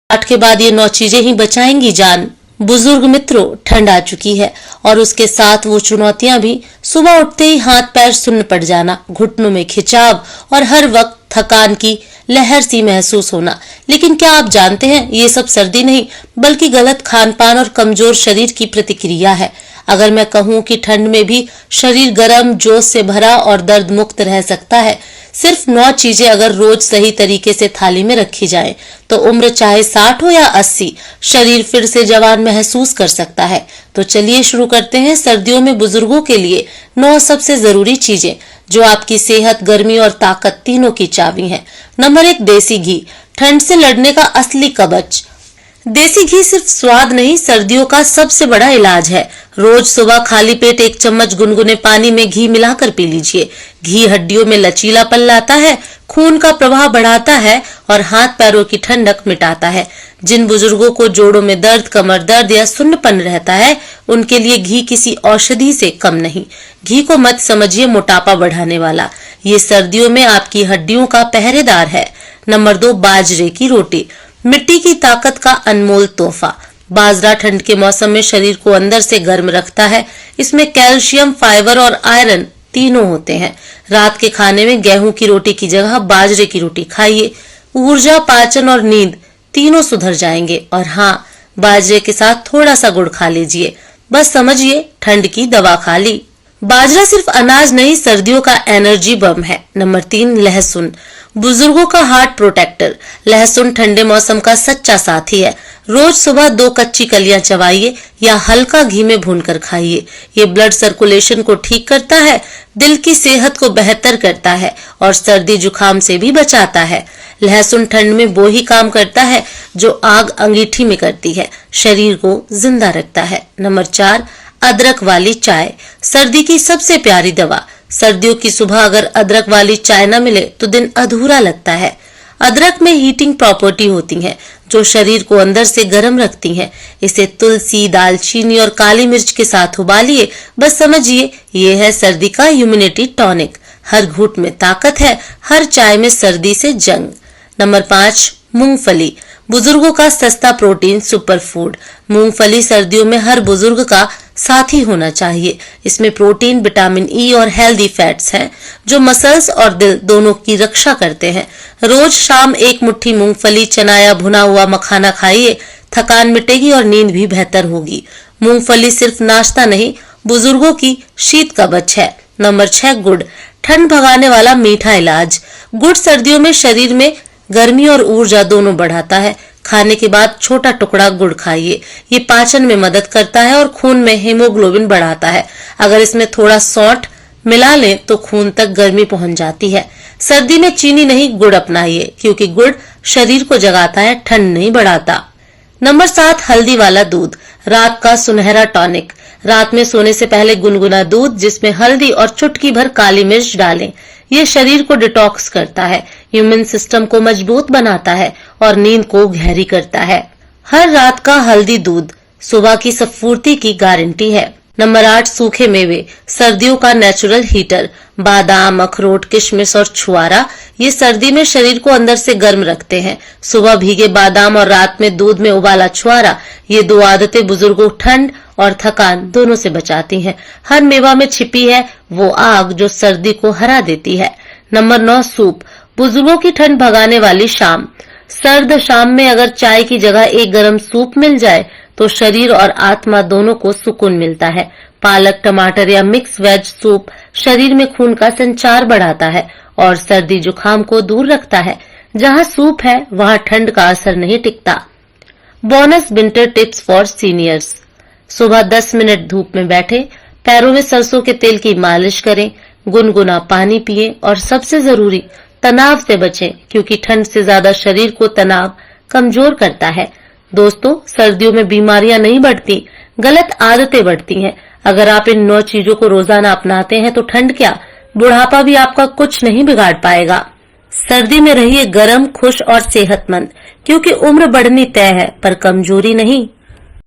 8 के बाद ये 9 चीजें ही बचाएंगी जान। बुजुर्ग मित्रों, ठंड आ चुकी है और उसके साथ वो चुनौतियां भी। सुबह उठते ही हाथ पैर सुन्न पड़ जाना, घुटनों में खिंचाव और हर वक्त थकान की लहर सी महसूस होना। लेकिन क्या आप जानते हैं, ये सब सर्दी नहीं बल्कि गलत खान पान और कमजोर शरीर की प्रतिक्रिया है। अगर मैं कहूँ कि ठंड में भी शरीर गर्म, जोश से भरा और दर्द मुक्त रह सकता है, सिर्फ 9 चीजें अगर रोज सही तरीके से थाली में रखी जाएं, तो उम्र चाहे 60 हो या 80, शरीर फिर से जवान महसूस कर सकता है। तो चलिए शुरू करते हैं सर्दियों में बुजुर्गों के लिए 9 सबसे जरूरी चीजें जो आपकी सेहत, गर्मी और ताकत तीनों की चाबी हैं। नंबर 1, देसी घी, ठंड से लड़ने का असली कवच। देसी घी सिर्फ स्वाद नहीं, सर्दियों का सबसे बड़ा इलाज है। रोज सुबह खाली पेट 1 चम्मच गुनगुने पानी में घी मिलाकर पी लीजिए। घी हड्डियों में लचीलापन लाता है, खून का प्रवाह बढ़ाता है और हाथ पैरों की ठंडक मिटाता है। जिन बुजुर्गों को जोड़ों में दर्द, कमर दर्द या सुन्नपन रहता है, उनके लिए घी किसी औषधि से कम नहीं। घी को मत समझिए मोटापा बढ़ाने वाला, ये सर्दियों में आपकी हड्डियों का पहरेदार है। नंबर 2, बाजरे की रोटी, मिट्टी की ताकत का अनमोल तोहफा। बाजरा ठंड के मौसम में शरीर को अंदर से गर्म रखता है। इसमें कैल्शियम, फाइबर और आयरन तीनों होते हैं। रात के खाने में गेहूं की रोटी की जगह बाजरे की रोटी खाइए। ऊर्जा, पाचन और नींद तीनों सुधर जाएंगे। और हाँ, बाजरे के साथ थोड़ा सा गुड़ खा लीजिए, बस समझिए ठंड की दवा खा ली। बाजरा सिर्फ अनाज नहीं, सर्दियों का एनर्जी बम है। नंबर 3, लहसुन, बुजुर्गों का हार्ट प्रोटेक्टर। लहसुन ठंडे मौसम का सच्चा साथी है। रोज सुबह 2 कच्ची कलियां चबाइए या हल्का घी में भूनकर खाइए। ये ब्लड सर्कुलेशन को ठीक करता है, दिल की सेहत को बेहतर करता है और सर्दी जुकाम से भी बचाता है। लहसुन ठंड में वो ही काम करता है जो आग अंगीठी में करती है, शरीर को जिंदा रखता है। नंबर 4, अदरक वाली चाय, सर्दी की सबसे प्यारी दवा। सर्दियों की सुबह अगर अदरक वाली चाय न मिले तो दिन अधूरा लगता है। अदरक में हीटिंग प्रॉपर्टी होती है जो शरीर को अंदर से गर्म रखती हैं। इसे तुलसी, दालचीनी और काली मिर्च के साथ उबालिए, बस समझिए ये है सर्दी का इम्यूनिटी टॉनिक। हर घूंट में ताकत है, हर चाय में सर्दी से जंग। नंबर 5, मूंगफली, बुजुर्गों का सस्ता प्रोटीन सुपर फूड। मूंगफली सर्दियों में हर बुजुर्ग का साथी होना चाहिए। इसमें प्रोटीन, विटामिन ई और हेल्दी फैट्स हैं जो मसल्स और दिल दोनों की रक्षा करते हैं। रोज शाम 1 मुट्ठी मूंगफली, चना या भुना हुआ मखाना खाइए, थकान मिटेगी और नींद भी बेहतर होगी। मूंगफली सिर्फ नाश्ता नहीं, बुजुर्गों की शीत कवच है। नंबर 6, गुड़, ठंड भगाने वाला मीठा इलाज। गुड़ सर्दियों में शरीर में गर्मी और ऊर्जा दोनों बढ़ाता है। खाने के बाद छोटा टुकड़ा गुड़ खाइए, ये पाचन में मदद करता है और खून में हीमोग्लोबिन बढ़ाता है। अगर इसमें थोड़ा सौंठ मिला लें तो खून तक गर्मी पहुंच जाती है। सर्दी में चीनी नहीं, गुड़ अपनाइए, क्योंकि गुड़ शरीर को जगाता है, ठंड नहीं बढ़ाता। नंबर 7, हल्दी वाला दूध, रात का सुनहरा टॉनिक। रात में सोने से पहले गुनगुना दूध जिसमें हल्दी और चुटकी भर काली मिर्च डालें। ये शरीर को डिटॉक्स करता है, इम्यून सिस्टम को मजबूत बनाता है और नींद को गहरी करता है। हर रात का हल्दी दूध सुबह की स्फूर्ति की गारंटी है। नंबर 8, सूखे मेवे, सर्दियों का नेचुरल हीटर। बादाम, अखरोट, किशमिश और छुआरा ये सर्दी में शरीर को अंदर से गर्म रखते हैं। सुबह भीगे बादाम और रात में दूध में उबाला छुआरा, ये 2 आदतें बुजुर्गों ठंड और थकान दोनों से बचाती हैं। हर मेवा में छिपी है वो आग जो सर्दी को हरा देती है। नंबर 9, सूप, बुजुर्गों की ठंड भगाने वाली शाम। सर्द शाम में अगर चाय की जगह एक गर्म सूप मिल जाए तो शरीर और आत्मा दोनों को सुकून मिलता है। पालक, टमाटर या मिक्स वेज सूप शरीर में खून का संचार बढ़ाता है और सर्दी जुकाम को दूर रखता है। जहाँ सूप है वहाँ ठंड का असर नहीं टिकता। Bonus winter tips for seniors, सुबह 10 मिनट धूप में बैठे, पैरों में सरसों के तेल की मालिश करें, गुनगुना पानी पिए और सबसे जरूरी तनाव से बचें, क्योंकि ठंड से ज्यादा शरीर को तनाव कमजोर करता है। दोस्तों, सर्दियों में बीमारियां नहीं बढ़ती, गलत आदतें बढ़ती हैं। अगर आप इन 9 चीजों को रोजाना अपनाते हैं तो ठंड क्या, बुढ़ापा भी आपका कुछ नहीं बिगाड़ पाएगा। सर्दी में रहिए गर्म, खुश और सेहतमंद, क्योंकि उम्र बढ़नी तय है पर कमजोरी नहीं।